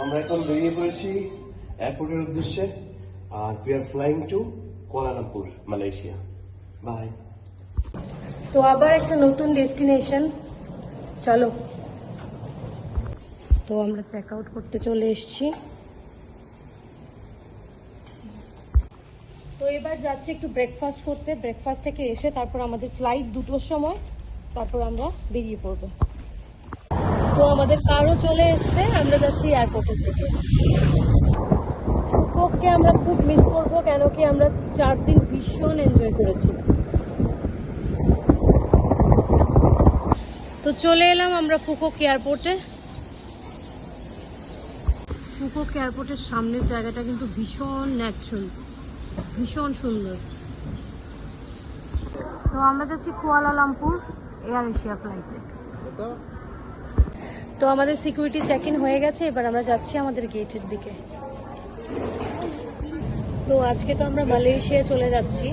আমরা এখন বেরিয়ে পড়েছি এয়ারপোর্টের উদ্দেশ্যে, আর we are flying to Kuala Lumpur, Malaysia. Bye. তো আবার একটা নতুন ডেস্টিনেশন, চলো। তো আমরা চেক আউট করতে চলে এসেছি। তো এবার যাচ্ছি একটু ব্রেকফাস্ট করতে। ব্রেকফাস্ট থেকে এসে তারপর আমাদের ফ্লাইট 2টোর সময়, তারপর আমরা বেরিয়ে পড়বো। তো আমাদের কারও চলে এসছে, আমরা যাচ্ছি এয়ারপোর্টের থেকে। ফুকোককে আমরা খুব মিস করবো, কেন কি আমরা 4 দিন ভীষণ এনজয় করেছি। তো চলে এলাম আমরা ফুকক এয়ারপোর্টে। ফুকক এয়ারপোর্টের সামনের জায়গাটা কিন্তু ভীষণ ন্যাচারাল, ভীষণ সুন্দর। তো আমরা যাচ্ছি কুয়ালালামপুর এয়ার এশিয়া ফ্লাইটে। তো আমাদের সিকিউরিটি চেক ইন হয়ে গেছে, এবার আমরা যাচ্ছি আমাদের গেটের দিকে। তো আজকে তো আমরা মালয়েশিয়া চলে যাচ্ছি,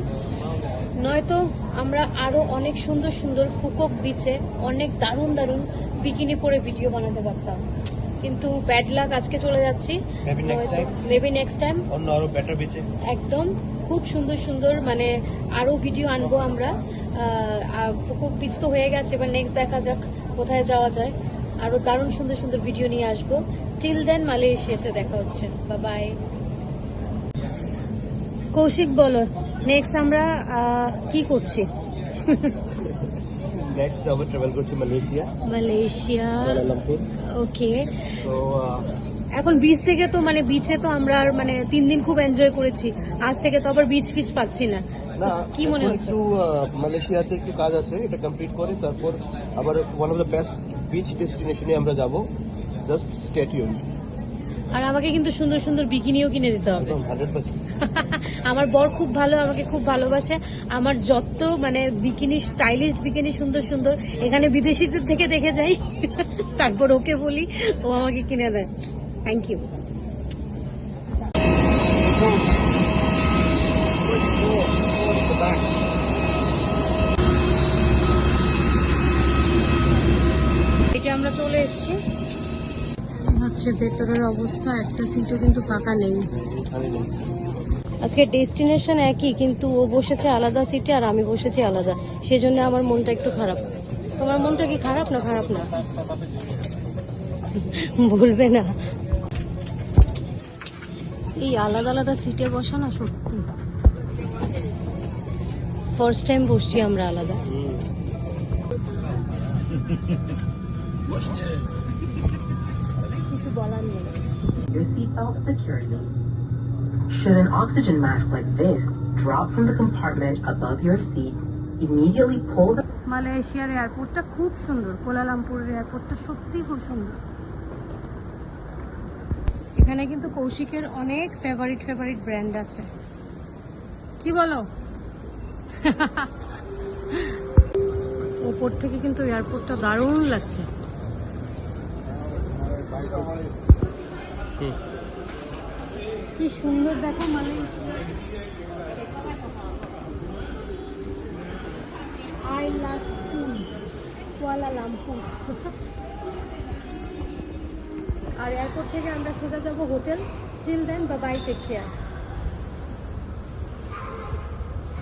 নয়তো আমরা আরো অনেক সুন্দর সুন্দর ফুকক বিচে অনেক দারুণ দারুণ বিকিনি পরে ভিডিও বানাতে পারতাম, কিন্তু ব্যাড লাক, আজকে চলে যাচ্ছি। মেবি নেক্সট টাইম অন্য আরো বেটার বিচে একদম খুব সুন্দর সুন্দর মানে আরো ভিডিও আনবো আমরা। ফুকক বিচ তো হয়ে গেছে, এবার নেক্সট দেখা যাক কোথায় যাওয়া যায়। আরো দারুণ সুন্দর সুন্দর ভিডিও নিয়ে আসবো। টিল দেন মালয়েশিয়াতে দেখা হচ্ছে, বাই বাই। কৌশিক বলো, নেক্সট আমরা কি করছি? নেক্সট আমরা ট্রাভেল করছি মালয়েশিয়া। কুয়ালালামপুর। ওকে। তো এখন বিচ থেকে তো মানে বিচে তো আমরা আর মানে 3 দিন খুব এনজয় করেছি, আজ থেকে তো আবার বিচ ফিচ পাচ্ছি না। না, কি মনে হচ্ছে? একটু মালয়েশিয়াতে একটু কাজ আছে, এটা কমপ্লিট করে তারপর আবার one of the best beach ডেস্টিনেশনে আমরা যাব। Just stay tuned. আর আমাকে কিন্তু সুন্দর সুন্দর বিকিনিও কিনে দিতে হবে। 100%। আমার বর খুব ভালো, আমাকে খুব ভালোবাসে। আমার যত মানে বিকিনি, স্টাইলিশ বিকিনি সুন্দর সুন্দর এখানে বিদেশিদের থেকে দেখে যাই, তারপর ওকে বলি, ও আমাকে কিনে দেয়। Thank you. এটা আমরা চলে এসেছি, হচ্ছে ভেতরের অবস্থা, একটা সিটও কিন্তু ফাঁকা নেই। আজকে ডেস্টিনেশন একই, কিন্তু ও বসেছে আলাদা সিটে আর আমি বসেছি আলাদা, সেজন্য আমার মনটা একটু খারাপ। তোমার মনটা কি খারাপ না? খারাপ না বলবে না। এই আলাদা আলাদা সিটে বসা না সত্যি, ফার্স্ট টাইম বসছি আমরা আলাদা। কিছু বলার নেই। Your seatbelt securely. Should an oxygen mask like this drop from the compartment above your seat, immediately pull the... মালয়েশিয়ার এয়ারপোর্টটা খুব সুন্দর, কুয়ালালামপুরের এয়ারপোর্টটা সত্যি খুব সুন্দর। এখানে কিন্তু কৌশিকের অনেক ফেভারিট ব্র্যান্ড আছে, কি বলো? ওপর থেকে কিন্তু এয়ারপোর্টটা দারুণ লাগছে। কি সুন্দর দেখো মালয়েশিয়া। I love Kuala Lumpur. আর এয়ারপোর্ট থেকে আমরা সোজা যাবো hotel. Till then, bye bye, take care.